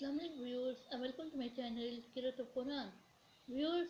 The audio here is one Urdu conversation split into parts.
Assalamualaikum viewers and welcome to my channel Kirat of Quran. Viewers,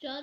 4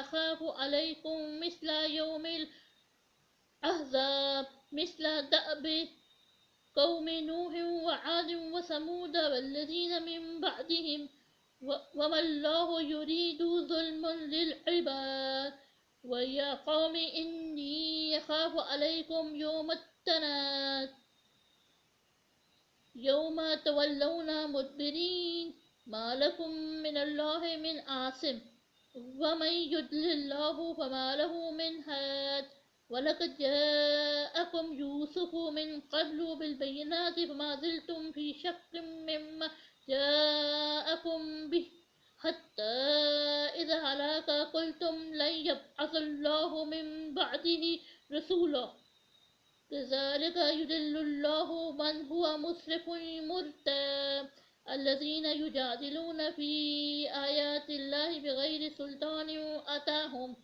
أخاف عليكم مثل يوم الأحزاب مثل دأب قوم نوح وعاد وثمود والذين من بعدهم وما الله يريد ظلما للعباد ويا قوم إني أخاف عليكم يوم التناد يوم تولون مدبرين ما لكم من الله من عاصم ومن يضلل الله فما له من هاد ولقد جاءكم يوسف من قبل بالبينات فما زلتم في شك مما جاءكم به حتى إذا هلك قلتم لن يبعث الله من بعده رسولا كذلك يضل الله من هو مسرف مرتاب الذين يجادلون في آيات الله بغير سلطان أتاهم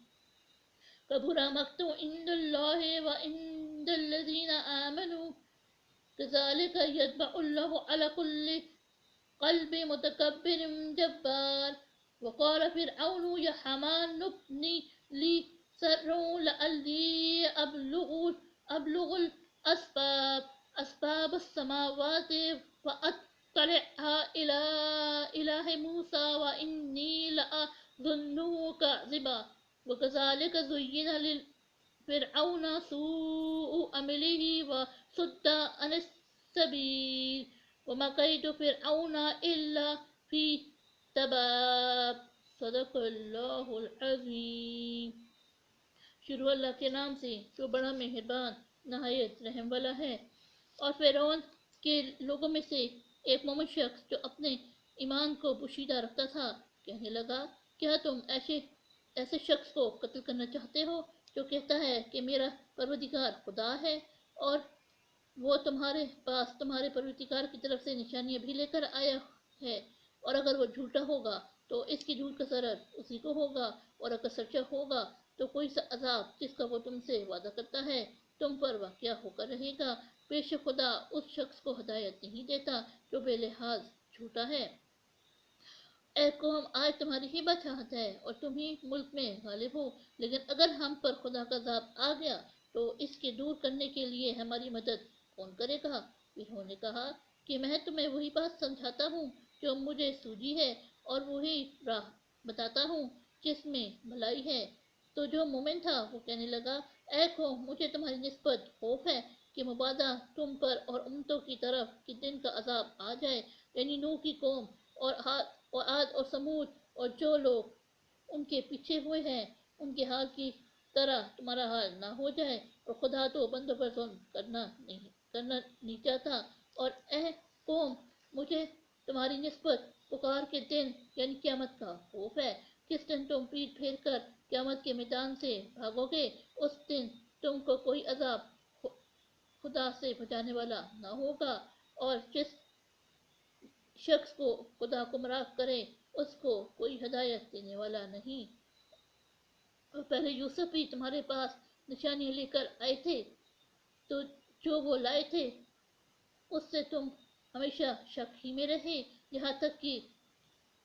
كبر مقتا عند الله وعند الذين آمنوا كذلك يطبع الله على كل قلب متكبر جبار. وقال فرعون يا حمان ابن لي صرحا لعلي أبلغ أسباب السماوات فأطلع إلى إله موسى وإني لأظنه كاذبا. وكذلك زين لفرعون سوء عمله وصد عن السبيل وما كيد فرعون إلا في تباب. صدق اللہ العظیم۔ شروع اللہ کے نام سے جو بڑا مہربان نہایت رحم والا ہے۔ اور فرعون کے لوگوں میں سے ایک مومن شخص جو اپنے ایمان کو پوشیدہ رکھتا تھا کہنے لگا، کیا تم ایسے شخص کو قتل کرنا چاہتے ہو جو کہتا ہے کہ میرا پروردگار خدا ہے اور وہ تمہارے پاس تمہارے پروردگار کی طرف سے نشانیاں بھی لے کر آیا ہے، اور اگر وہ جھوٹا ہوگا تو اس کی جھوٹ کا ضرر اسی کو ہوگا، اور اگر سچا ہوگا تو کوئی سا عذاب جس کا وہ تم سے وعدہ کرتا ہے تم پر واقع ہو کر رہے گا۔ بے شک خدا اس شخص کو ہدایت نہیں دیتا جو بے لحاظ جھوٹا ہے۔ اے قوم آج تمہاری ہی بادشاہت ہے اور تم ہی ملک میں غالب ہو، لیکن اگر ہم پر خدا کا عذاب آ گیا تو اس کے دور کرنے کے لیے ہماری مدد کون کرے گا؟ انہوں نے کہا کہ میں تمہیں وہی بات سمجھاتا ہوں جو مجھے سوجی ہے اور وہی راہ بتاتا ہوں جس میں بھلائی ہے۔ تو جو مومن تھا وہ کہنے لگا، اے قوم مجھے تمہاری نسبت خوف ہے کہ مبادہ تم پر اور امتوں کی طرف کہ دن کا عذاب آ جائے، یعنی نوح کی قوم اور عاد اور سمود اور جو لوگ ان کے پیچھے ہوئے ہیں ان کے حال کی طرح تمہارا حال نہ ہو جائے، اور خدا تو بندوں پر ظلم کرنا نہیں چاہتا۔ اور اے قوم مجھے تمہاری نسبت پکار کے دن یعنی قیامت کا خوف ہے، جس دن تم پیٹ پھیر کر قیامت کے میدان سے بھاگو گے۔ اس دن تم کو کوئی عذاب خدا سے بچانے والا نہ ہوگا، اور جس شخص کو خدا گمراہ کرے اس کو کوئی ہدایت دینے والا نہیں۔ اور پہلے یوسف بھی تمہارے پاس نشانیاں لے کر آئے تھے، تو جو وہ لائے تھے اس سے تم ہمیشہ شک ہی میں رہے، یہاں تک کہ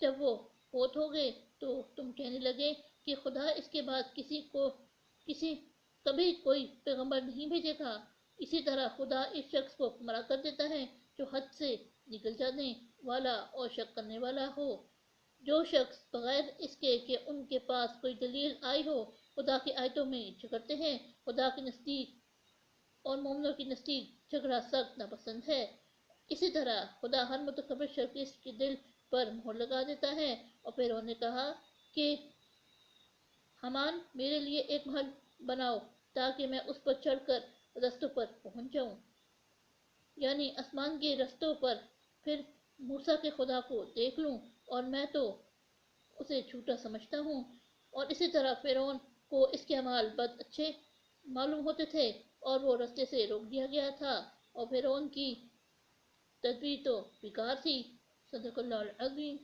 جب وہ فوت ہو گئے تو تم کہنے لگے کہ خدا اس کے بعد کبھی کوئی پیغمبر نہیں بھیجے گا۔ اسی طرح خدا اس شخص کو گمراہ کر دیتا ہے جو حد سے نکل جانے والا اور شک کرنے والا ہو۔ جو شخص بغیر اس کے کہ ان کے پاس کوئی دلیل آئی ہو خدا کی آیتوں میں جھگڑتے ہیں، خدا کے نزدیک اور مومنوں کے نزدیک جھگڑا سخت ناپسند ہے۔ اسی طرح خدا ہر متکبر شخص کے دل پر مہر لگا دیتا ہے۔ اور پھر انہوں نے کہا کہ حمان میرے لیے ایک محل بناؤ تاکہ میں اس پر چڑھ کر رستوں پر پہنچ جاؤں، یعنی آسمان کے رستوں پر، پھر موسیٰ کے خدا کو دیکھ لوں، اور میں تو اسے جھوٹا سمجھتا ہوں۔ اور اسی طرح فرعون کو اس کے اعمال بد اچھے معلوم ہوتے تھے اور وہ رستے سے روک دیا گیا تھا، اور فرعون کی تدبیر تو بیکار تھی۔ صدق اللہ العظیم۔